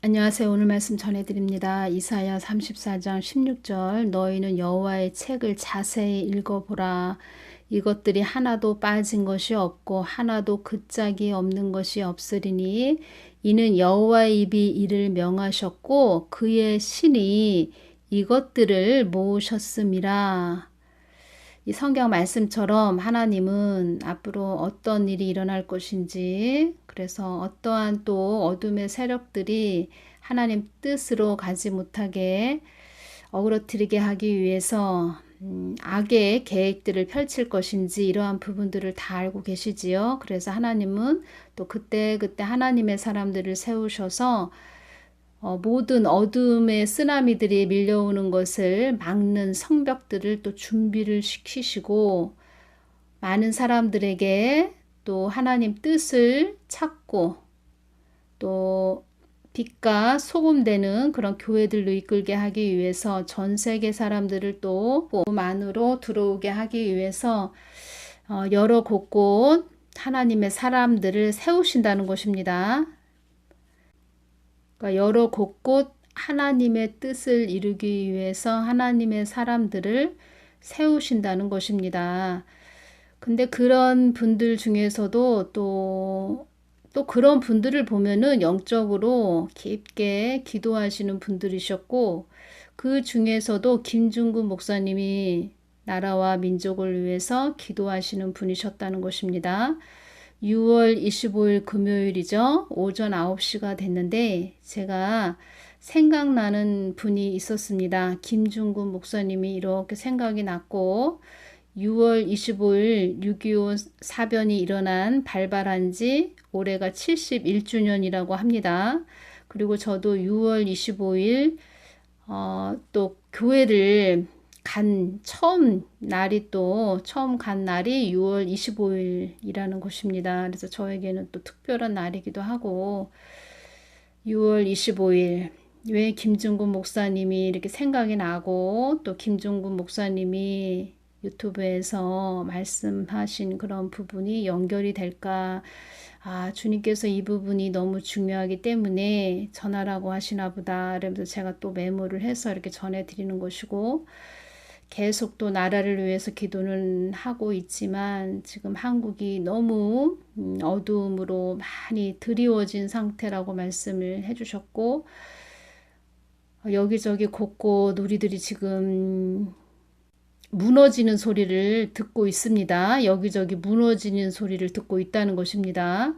안녕하세요. 오늘 말씀 전해드립니다. 이사야 34장 16절 너희는 여호와의 책을 자세히 읽어보라. 이것들이 하나도 빠진 것이 없고 하나도 긋짝이 없는 것이 없으리니 이는 여호와의 입이 이를 명하셨고 그의 신이 이것들을 모으셨음이라. 이 성경 말씀처럼 하나님은 앞으로 어떤 일이 일어날 것인지, 그래서 어떠한 또 어둠의 세력들이 하나님 뜻으로 가지 못하게 어그러뜨리게 하기 위해서 악의 계획들을 펼칠 것인지 이러한 부분들을 다 알고 계시지요. 그래서 하나님은 또 그때 하나님의 사람들을 세우셔서 모든 어둠의 쓰나미들이 밀려오는 것을 막는 성벽들을 또 준비를 시키시고 많은 사람들에게 또 하나님 뜻을 찾고 또 빛과 소금 되는 그런 교회들로 이끌게 하기 위해서 전 세계 사람들을 또 안으로 들어오게 하기 위해서 여러 곳곳 하나님의 사람들을 세우신다는 것입니다. 그러니까 여러 곳곳 하나님의 뜻을 이루기 위해서 하나님의 사람들을 세우신다는 것입니다. 근데 그런 분들 중에서도 또 그런 분들을 보면은 영적으로 깊게 기도하시는 분들이셨고, 그 중에서도 김중근 목사님이 나라와 민족을 위해서 기도하시는 분이셨다는 것입니다. 6월 25일 금요일이죠. 오전 9시가 됐는데 제가 생각나는 분이 있었습니다. 김중근 목사님이 이렇게 생각이 났고 6월 25일 6.25 사변이 일어난 발발한 지 올해가 71주년이라고 합니다. 그리고 저도 6월 25일 또 교회를 처음 간 날이 6월 25일이라는 것입니다. 그래서 저에게는 또 특별한 날이기도 하고 6월 25일 왜 김중근 목사님이 이렇게 생각이 나고 또 김중근 목사님이 유튜브에서 말씀하신 그런 부분이 연결이 될까? 주님께서 이 부분이 너무 중요하기 때문에 전하라고 하시나 보다. 그래서 제가 또 메모를 해서 이렇게 전해드리는 것이고, 계속 또 나라를 위해서 기도는 하고 있지만 지금 한국이 너무 어두움으로 많이 드리워진 상태라고 말씀을 해주셨고, 여기저기 곳곳 우리들이 지금 무너지는 소리를 듣고 있습니다. 여기저기 무너지는 소리를 듣고 있다는 것입니다.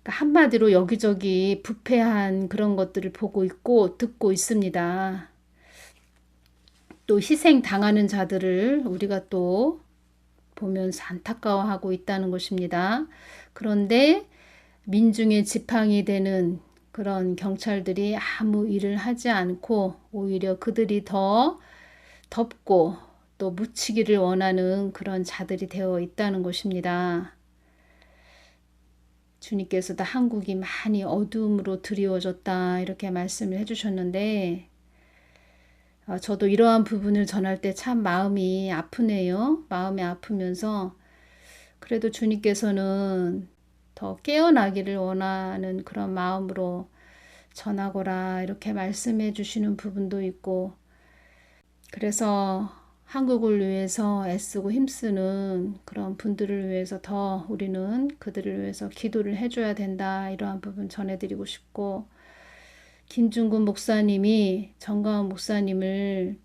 그러니까 한마디로 여기저기 부패한 그런 것들을 보고 있고 듣고 있습니다. 또 희생 당하는 자들을 우리가 또 보면서 안타까워하고 있다는 것입니다. 그런데 민중의 지팡이 되는 그런 경찰들이 아무 일을 하지 않고 오히려 그들이 더 덮고 또 묻히기를 원하는 그런 자들이 되어 있다는 것입니다. 주님께서도 한국이 많이 어두움으로 드리워졌다 이렇게 말씀을 해주셨는데 저도 이러한 부분을 전할 때 참 마음이 아프네요. 마음이 아프면서 그래도 주님께서는 더 깨어나기를 원하는 그런 마음으로 전하거라 이렇게 말씀해 주시는 부분도 있고, 그래서 한국을 위해서 애쓰고 힘쓰는 그런 분들을 위해서 더 우리는 그들을 위해서 기도를 해줘야 된다 이러한 부분 전해드리고 싶고, 김중근 목사님이 정가은 목사님을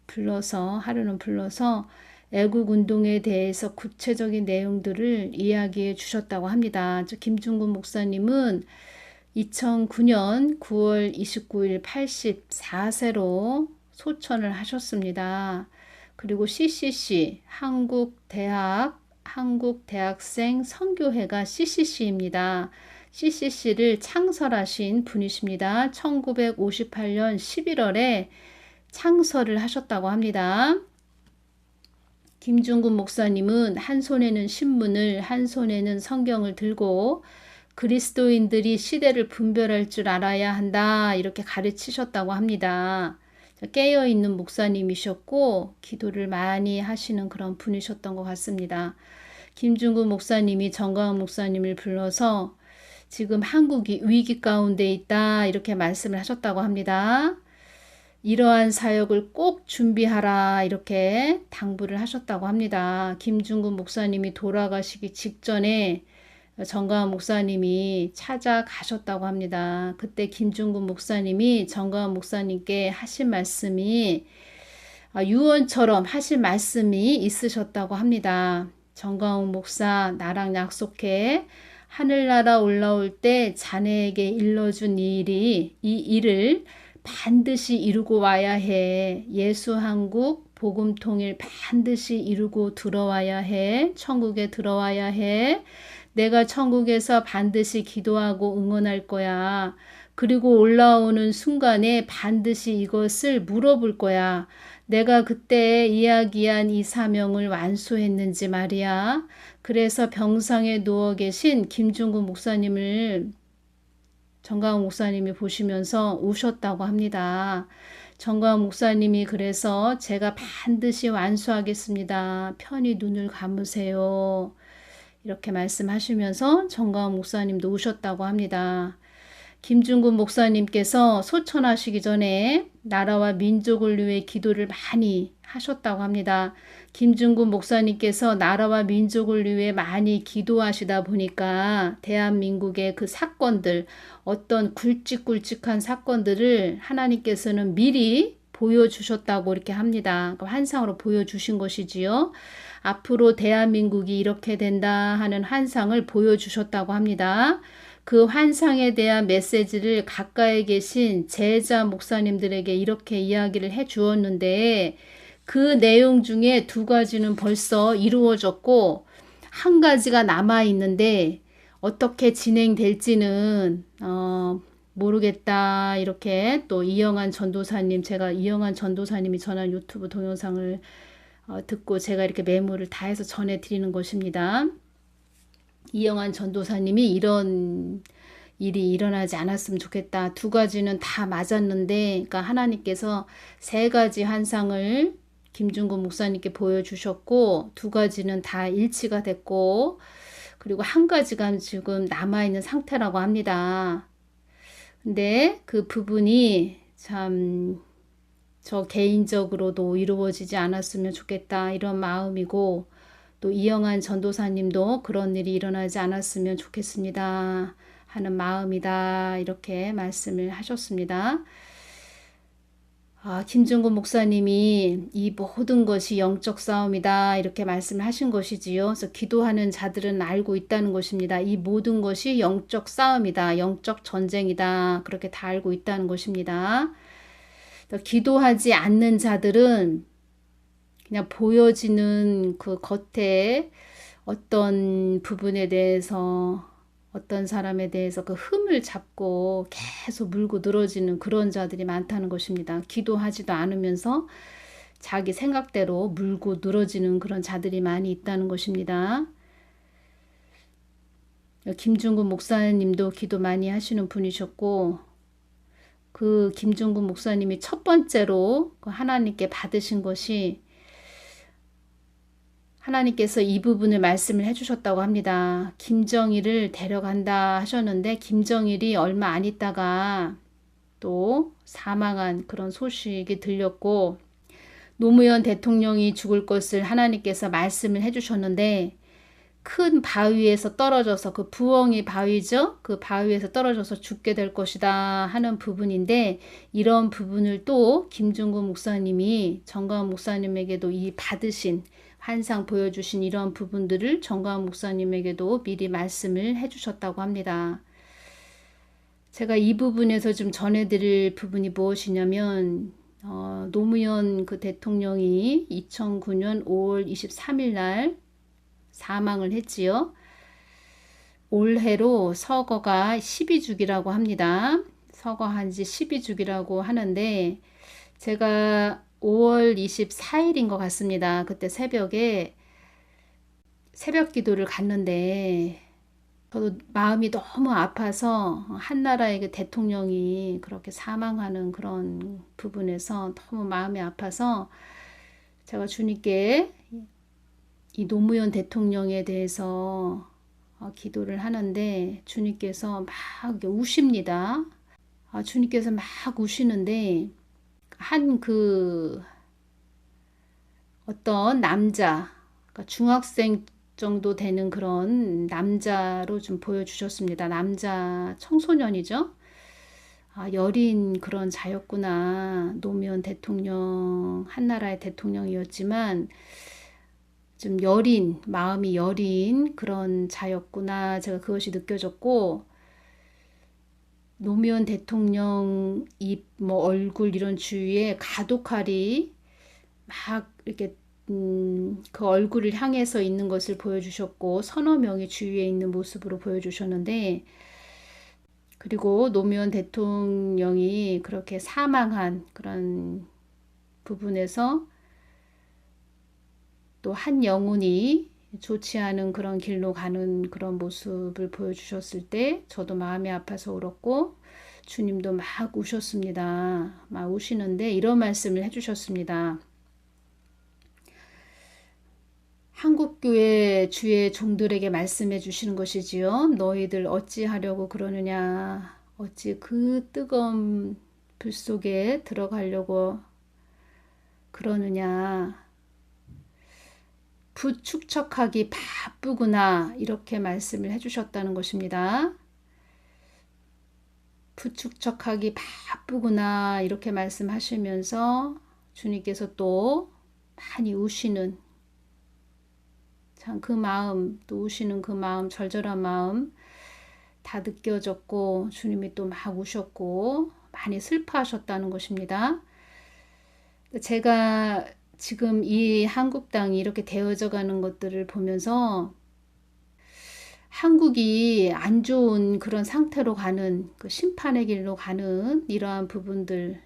하루는 불러서 애국 운동에 대해서 구체적인 내용들을 이야기해 주셨다고 합니다. 김중근 목사님은 2009년 9월 29일 84세로 소천을 하셨습니다. 그리고 CCC 한국대학생 선교회가 CCC입니다. CCC를 창설하신 분이십니다. 1958년 11월에 창설을 하셨다고 합니다. 김중근 목사님은 한 손에는 신문을 한 손에는 성경을 들고 그리스도인들이 시대를 분별할 줄 알아야 한다 이렇게 가르치셨다고 합니다. 깨어있는 목사님이셨고 기도를 많이 하시는 그런 분이셨던 것 같습니다. 김중근 목사님이 정가은 목사님을 불러서 지금 한국이 위기 가운데 있다 이렇게 말씀을 하셨다고 합니다. 이러한 사역을 꼭 준비하라 이렇게 당부를 하셨다고 합니다. 김중근 목사님이 돌아가시기 직전에 정가은 목사님이 찾아가셨다고 합니다. 그때 김중근 목사님이 정가은 목사님께 하신 말씀이 유언처럼 하신 말씀이 있으셨다고 합니다. 정가은 목사 나랑 약속해 하늘나라 올라올 때 자네에게 일러준 이 일을 반드시 이루고 와야 해. 예수 한국 복음 통일 반드시 이루고 들어와야 해. 천국에 들어와야 해. 내가 천국에서 반드시 기도하고 응원할 거야. 그리고 올라오는 순간에 반드시 이것을 물어볼 거야. 내가 그때 이야기한 이 사명을 완수했는지 말이야. 그래서 병상에 누워 계신 김중근 목사님을 정가은 목사님이 보시면서 우셨다고 합니다. 정가은 목사님이 그래서 제가 반드시 완수하겠습니다. 편히 눈을 감으세요. 이렇게 말씀하시면서 정가은 목사님도 우셨다고 합니다. 김중근 목사님께서 소천하시기 전에 나라와 민족을 위해 기도를 많이 하셨다고 합니다. 김중근 목사님께서 나라와 민족을 위해 많이 기도하시다 보니까 대한민국의 그 사건들, 어떤 굵직굵직한 사건들을 하나님께서는 미리 보여주셨다고 이렇게 합니다. 환상으로 보여주신 것이지요. 앞으로 대한민국이 이렇게 된다 하는 환상을 보여주셨다고 합니다. 그 환상에 대한 메시지를 가까이 계신 제자 목사님들에게 이렇게 이야기를 해 주었는데 그 내용 중에 2가지는 벌써 이루어졌고 1가지가 남아 있는데 어떻게 진행될지는 모르겠다. 이렇게 또 이영환 전도사님, 제가 이영환 전도사님이 전한 유튜브 동영상을 듣고 제가 이렇게 메모를 다 해서 전해드리는 것입니다. 이영환 전도사님이 이런 일이 일어나지 않았으면 좋겠다. 2가지는 다 맞았는데, 그러니까 하나님께서 3가지 환상을 김중근 목사님께 보여주셨고, 2가지는 다 일치가 됐고, 그리고 1가지가 지금 남아있는 상태라고 합니다. 근데 그 부분이 참 저 개인적으로도 이루어지지 않았으면 좋겠다 이런 마음이고 또 이영환 전도사님도 그런 일이 일어나지 않았으면 좋겠습니다 하는 마음이다 이렇게 말씀을 하셨습니다. 김중근 목사님이 이 모든 것이 영적 싸움이다 이렇게 말씀을 하신 것이지요. 그래서 기도하는 자들은 알고 있다는 것입니다. 이 모든 것이 영적 싸움이다, 영적 전쟁이다 그렇게 다 알고 있다는 것입니다. 기도하지 않는 자들은 그냥 보여지는 그 겉에 어떤 부분에 대해서 어떤 사람에 대해서 그 흠을 잡고 계속 물고 늘어지는 그런 자들이 많다는 것입니다. 기도하지도 않으면서 자기 생각대로 물고 늘어지는 그런 자들이 많이 있다는 것입니다. 김중근 목사님도 기도 많이 하시는 분이셨고 그 김중근 목사님이 첫 번째로 하나님께 받으신 것이 하나님께서 이 부분을 말씀을 해주셨다고 합니다. 김정일을 데려간다 하셨는데 김정일이 얼마 안 있다가 또 사망한 그런 소식이 들렸고 노무현 대통령이 죽을 것을 하나님께서 말씀을 해주셨는데 큰 바위에서 떨어져서 그 부엉이 바위죠. 그 바위에서 떨어져서 죽게 될 것이다 하는 부분인데 이런 부분을 또 김중근 목사님이 정가은 목사님에게도 이 받으신 환상 보여주신 이런 부분들을 정가은 목사님에게도 미리 말씀을 해주셨다고 합니다. 제가 이 부분에서 좀 전해드릴 부분이 무엇이냐면 노무현 그 대통령이 2009년 5월 23일 날 사망을 했지요. 올해로 서거가 12주기라고 합니다. 서거한 지 12주기라고 하는데 제가 5월 24일인 것 같습니다. 그때 새벽에 새벽 기도를 갔는데 저도 마음이 너무 아파서 한나라의 그 대통령이 그렇게 사망하는 그런 부분에서 너무 마음이 아파서 제가 주님께 이 노무현 대통령에 대해서 기도를 하는데 주님께서 막 우십니다. 주님께서 막 우시는데 한 어떤 남자, 그러니까 중학생 정도 되는 그런 남자로 좀 보여주셨습니다. 남자 청소년이죠. 여린 그런 자였구나. 노무현 대통령, 한나라의 대통령이었지만 좀 마음이 여린 그런 자였구나. 제가 그것이 느껴졌고, 노무현 대통령 입, 얼굴 이런 주위에 가독할이 막 이렇게 그 얼굴을 향해서 있는 것을 보여주셨고 서너 명이 주위에 있는 모습으로 보여주셨는데, 그리고 노무현 대통령이 그렇게 사망한 그런 부분에서 또 한 영혼이 좋지 않은 그런 길로 가는 그런 모습을 보여주셨을 때 저도 마음이 아파서 울었고 주님도 막 우셨습니다. 막 우시는데 이런 말씀을 해주셨습니다. 한국교회 주의 종들에게 말씀해 주시는 것이지요. 너희들 어찌하려고 그러느냐. 어찌 그 뜨거운 불 속에 들어가려고 그러느냐. 부축척하기 바쁘구나. 이렇게 말씀을 해주셨다는 것입니다. 부축척하기 바쁘구나. 이렇게 말씀하시면서 주님께서 또 많이 우시는 참 그 마음, 또 우시는 그 마음, 절절한 마음 다 느껴졌고 주님이 또 막 우셨고 많이 슬퍼하셨다는 것입니다. 제가 지금 이 한국 땅이 이렇게 되어져 가는 것들을 보면서 한국이 안 좋은 그런 상태로 가는 그 심판의 길로 가는 이러한 부분들,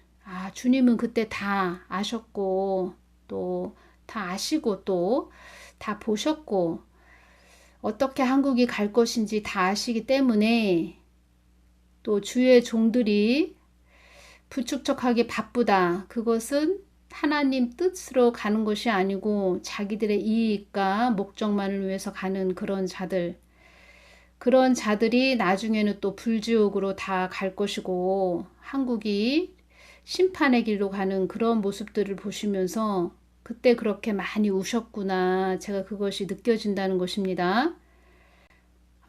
주님은 그때 다 아셨고 또 다 아시고 또 다 보셨고 어떻게 한국이 갈 것인지 다 아시기 때문에 또 주의 종들이 부축적하기 바쁘다. 그것은 하나님 뜻으로 가는 것이 아니고 자기들의 이익과 목적만을 위해서 가는 그런 자들이 나중에는 또 불지옥으로 다 갈 것이고 한국이 심판의 길로 가는 그런 모습들을 보시면서 그때 그렇게 많이 우셨구나. 제가 그것이 느껴진다는 것입니다.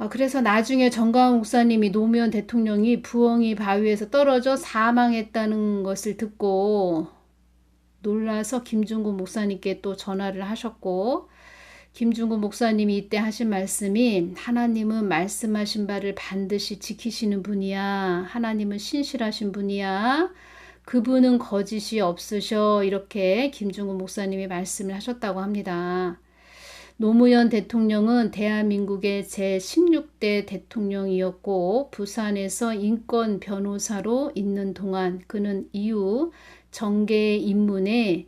그래서 나중에 정가은 목사님이 노무현 대통령이 부엉이 바위에서 떨어져 사망했다는 것을 듣고 놀라서 김중구 목사님께 또 전화를 하셨고 김중구 목사님이 이때 하신 말씀이 하나님은 말씀하신 바를 반드시 지키시는 분이야. 하나님은 신실하신 분이야. 그분은 거짓이 없으셔. 이렇게 김중구 목사님이 말씀을 하셨다고 합니다. 노무현 대통령은 대한민국의 제16대 대통령이었고 부산에서 인권 변호사로 있는 동안 그는 이후 정계 입문에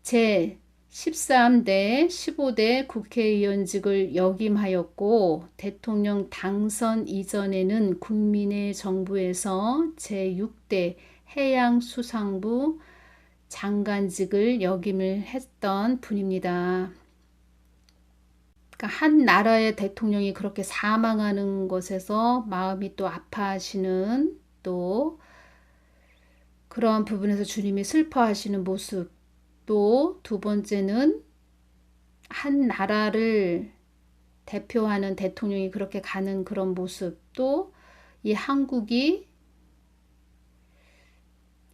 제13대 15대 국회의원직을 역임하였고 대통령 당선 이전에는 국민의 정부에서 제6대 해양수산부 장관직을 역임을 했던 분입니다. 그러니까 한 나라의 대통령이 그렇게 사망하는 것에서 마음이 또 아파하시는 또 그러한 부분에서 주님이 슬퍼하시는 모습, 또 두 번째는 한 나라를 대표하는 대통령이 그렇게 가는 그런 모습, 또 이 한국이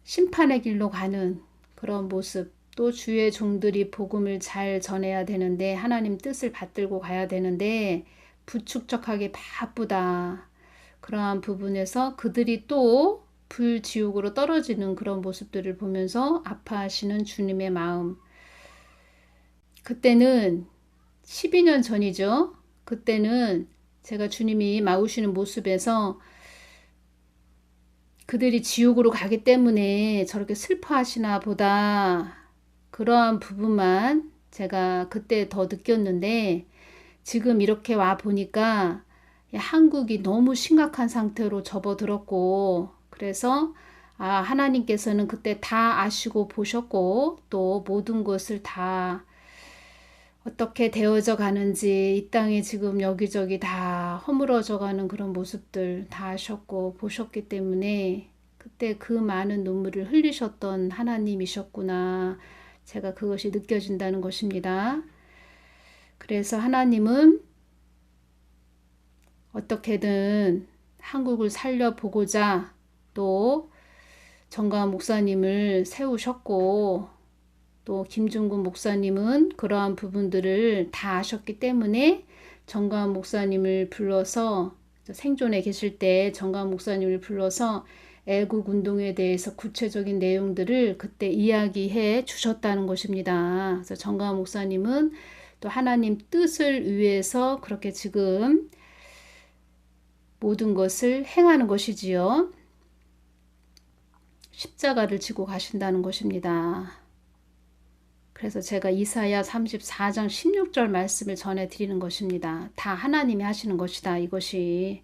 심판의 길로 가는 그런 모습, 또 주의 종들이 복음을 잘 전해야 되는데 하나님 뜻을 받들고 가야 되는데 부축적하게 바쁘다. 그러한 부분에서 그들이 또 불지옥으로 떨어지는 그런 모습들을 보면서 아파하시는 주님의 마음. 그때는 12년 전이죠. 그때는 제가 주님이 마우시는 모습에서 그들이 지옥으로 가기 때문에 저렇게 슬퍼하시나 보다. 그러한 부분만 제가 그때 더 느꼈는데 지금 이렇게 와 보니까 한국이 너무 심각한 상태로 접어들었고 그래서 하나님께서는 그때 다 아시고 보셨고 또 모든 것을 다 어떻게 되어져 가는지 이 땅에 지금 여기저기 다 허물어져 가는 그런 모습들 다 아셨고 보셨기 때문에 그때 그 많은 눈물을 흘리셨던 하나님이셨구나. 제가 그것이 느껴진다는 것입니다. 그래서 하나님은 어떻게든 한국을 살려보고자 또 정가은 목사님을 세우셨고 또 김중근 목사님은 그러한 부분들을 다 아셨기 때문에 정가은 목사님을 불러서 생존에 계실 때 정가은 목사님을 불러서 애국 운동에 대해서 구체적인 내용들을 그때 이야기해 주셨다는 것입니다. 그래서 정가은 목사님은 또 하나님 뜻을 위해서 그렇게 지금 모든 것을 행하는 것이지요. 십자가를 지고 가신다는 것입니다. 그래서 제가 이사야 34장 16절 말씀을 전해드리는 것입니다. 다 하나님이 하시는 것이다. 이것이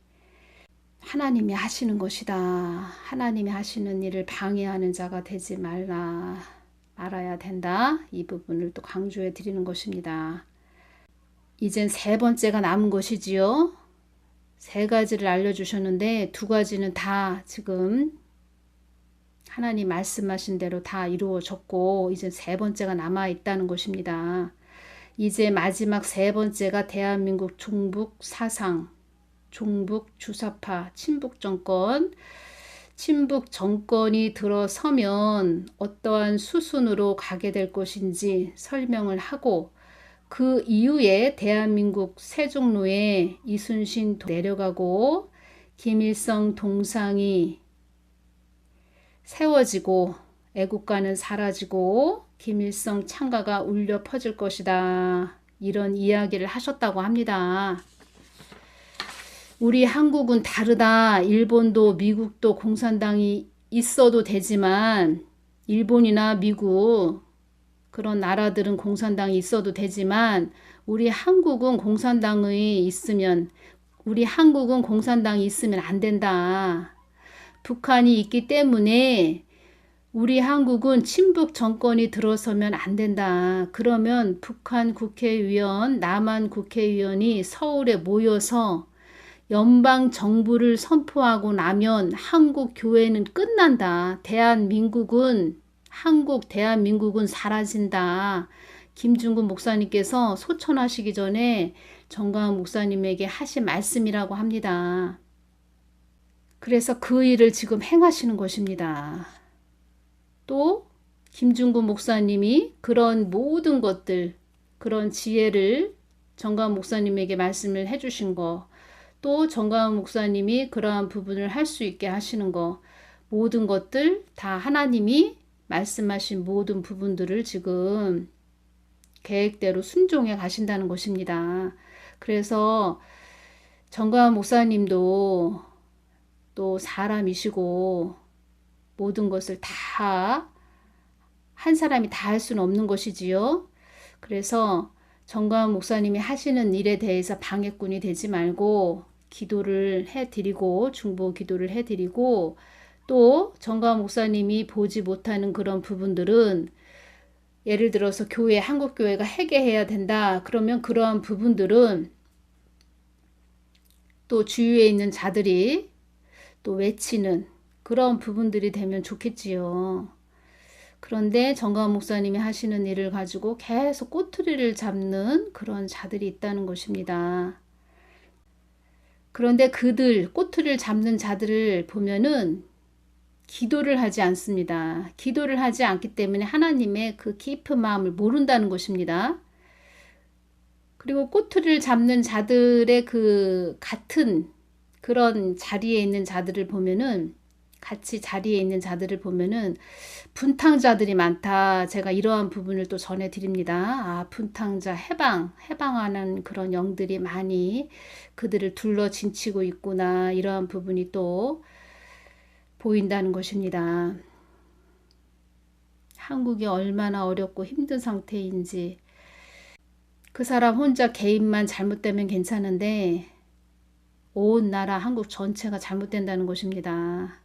하나님이 하시는 것이다. 하나님이 하시는 일을 방해하는 자가 되지 말아야 된다. 이 부분을 또 강조해 드리는 것입니다. 이젠 세 번째가 남은 것이지요. 세 가지를 알려주셨는데 두 가지는 다 지금 하나님 말씀하신 대로 다 이루어졌고 이제 세 번째가 남아있다는 것입니다. 이제 마지막 세 번째가 대한민국 종북 사상, 종북 주사파, 친북 정권, 친북 정권이 들어서면 어떠한 수순으로 가게 될 것인지 설명을 하고 그 이후에 대한민국 세종로에 이순신 내려가고 김일성 동상이 세워지고 애국가는 사라지고 김일성 창가가 울려 퍼질 것이다. 이런 이야기를 하셨다고 합니다. 우리 한국은 다르다. 일본도 미국도 공산당이 있어도 되지만 일본이나 미국 그런 나라들은 공산당이 있어도 되지만 우리 한국은 공산당이 있으면 안 된다. 북한이 있기 때문에 우리 한국은 친북 정권이 들어서면 안 된다. 그러면 북한 국회의원, 남한 국회의원이 서울에 모여서 연방 정부를 선포하고 나면 한국 교회는 끝난다. 대한민국은 사라진다. 김중근 목사님께서 소천하시기 전에 정가은 목사님에게 하신 말씀이라고 합니다. 그래서 그 일을 지금 행하시는 것입니다. 또 김중근 목사님이 그런 모든 것들, 그런 지혜를 정가은 목사님에게 말씀을 해주신 거, 또 정가은 목사님이 그러한 부분을 할 수 있게 하시는 거, 모든 것들 다 하나님이 말씀하신 모든 부분들을 지금 계획대로 순종해 가신다는 것입니다. 그래서 정가은 목사님도 또 사람이시고 모든 것을 다 한 사람이 다 할 수는 없는 것이지요. 그래서 정가은 목사님이 하시는 일에 대해서 방해꾼이 되지 말고 기도를 해드리고 중보 기도를 해드리고 또 정가은 목사님이 보지 못하는 그런 부분들은 예를 들어서 한국교회가 회개해야 된다. 그러면 그러한 부분들은 또 주위에 있는 자들이 또 외치는 그런 부분들이 되면 좋겠지요. 그런데 정가은 목사님이 하시는 일을 가지고 계속 꼬투리를 잡는 그런 자들이 있다는 것입니다. 그런데 꼬투리를 잡는 자들을 보면은 기도를 하지 않습니다. 기도를 하지 않기 때문에 하나님의 그 깊은 마음을 모른다는 것입니다. 그리고 꼬투리를 잡는 자들의 그 같은 그런 자리에 있는 자들을 보면은 분탕자들이 많다. 제가 이러한 부분을 또 전해드립니다. 분탕자 해방하는 그런 영들이 많이 그들을 둘러 진치고 있구나. 이러한 부분이 또 보인다는 것입니다. 한국이 얼마나 어렵고 힘든 상태인지 그 사람 혼자 개인만 잘못되면 괜찮은데 온 나라 한국 전체가 잘못된다는 것입니다.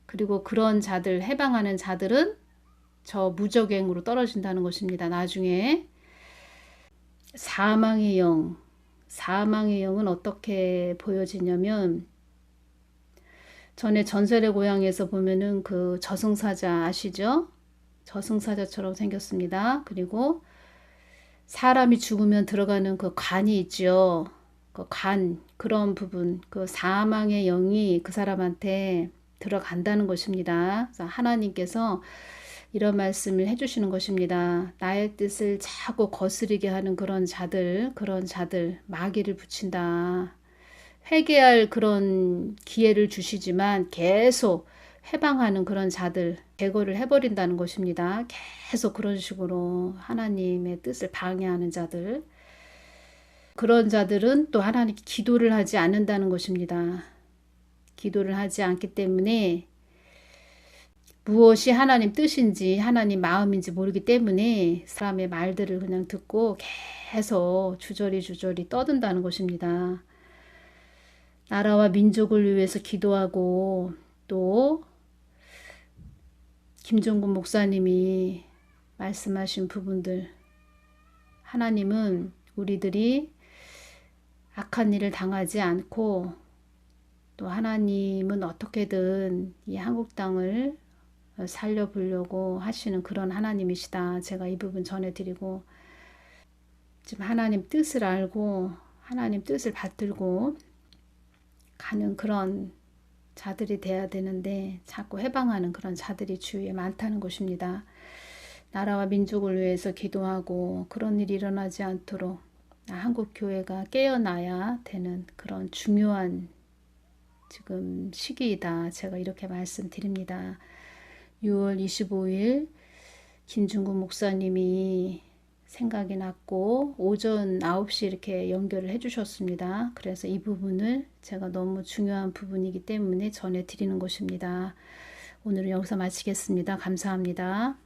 그리고 그런 자들, 해방하는 자들은 저 무적행으로 떨어진다는 것입니다. 나중에. 사망의 영. 사망의 영은 어떻게 보여지냐면 전에 전설의 고향에서 보면은 그 저승사자 아시죠? 저승사자처럼 생겼습니다. 그리고 사람이 죽으면 들어가는 그 관이 있죠. 그 관, 그런 부분, 그 사망의 영이 그 사람한테 들어간다는 것입니다. 그래서 하나님께서 이런 말씀을 해주시는 것입니다. 나의 뜻을 자꾸 거스르게 하는 그런 자들, 마귀를 붙인다. 회개할 그런 기회를 주시지만 계속 회방하는 그런 자들 제거를 해버린다는 것입니다. 계속 그런 식으로 하나님의 뜻을 방해하는 자들, 그런 자들은 또 하나님께 기도를 하지 않는다는 것입니다. 기도를 하지 않기 때문에 무엇이 하나님 뜻인지 하나님 마음인지 모르기 때문에 사람의 말들을 그냥 듣고 계속 주저리 떠든다는 것입니다. 나라와 민족을 위해서 기도하고 또 김종국 목사님이 말씀하신 부분들, 하나님은 우리들이 악한 일을 당하지 않고 또 하나님은 어떻게든 이 한국 땅을 살려보려고 하시는 그런 하나님이시다. 제가 이 부분 전해드리고 지금 하나님 뜻을 알고 하나님 뜻을 받들고 가는 그런 자들이 돼야 되는데 자꾸 해방하는 그런 자들이 주위에 많다는 것입니다. 나라와 민족을 위해서 기도하고 그런 일이 일어나지 않도록 한국 교회가 깨어나야 되는 그런 중요한 지금 시기이다. 제가 이렇게 말씀드립니다. 6월 25일 김중국 목사님이 생각이 났고 오전 9시 이렇게 연결을 해주셨습니다. 그래서 이 부분을 제가 너무 중요한 부분이기 때문에 전해드리는 것입니다. 오늘은 여기서 마치겠습니다. 감사합니다.